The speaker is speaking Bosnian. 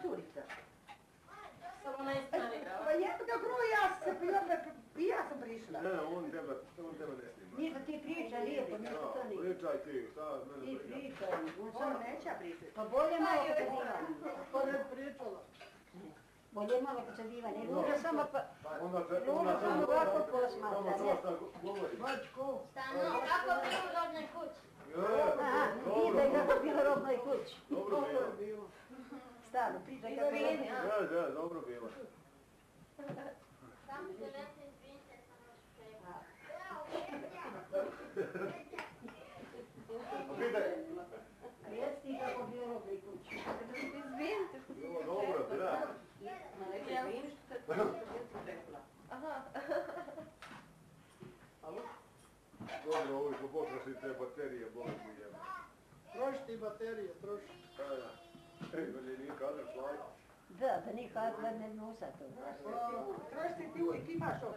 curica. Samo na strani, Pa jebika broj, ja sam prišla. Ne, on tebe ne snima. Nije da ti priča lijepo, nešto to nije. Pričaj ti, šta mene Ti pričaj. pričaj, On samo neće pričati. pa bolje malo počadivanje. Pa ne pričala. Bolje malo počadivanje. Ruža samo pa... Ona samo ovako posmatra, Ona to šta govori. Mačko. Stano, kako bi u rodnoj kući? Aha, pitaj kako bilo u rodnoj kući. Dobro Kako je bilo. bilo? Stano, pitaj kako bilo. Da, dobro bilo. Samo se vete izvinite, samo još preko. Pitaj. Reci kako bilo u rodnoj kući. Izvinite. Bilo dobro, da. Dobro, ovi ko potroši te baterije, boli mu jeba. Troši ti baterije, troši. Ej, nije kadar slajt. Da nije kadar ne nosa to. Troši ti imaš ovo.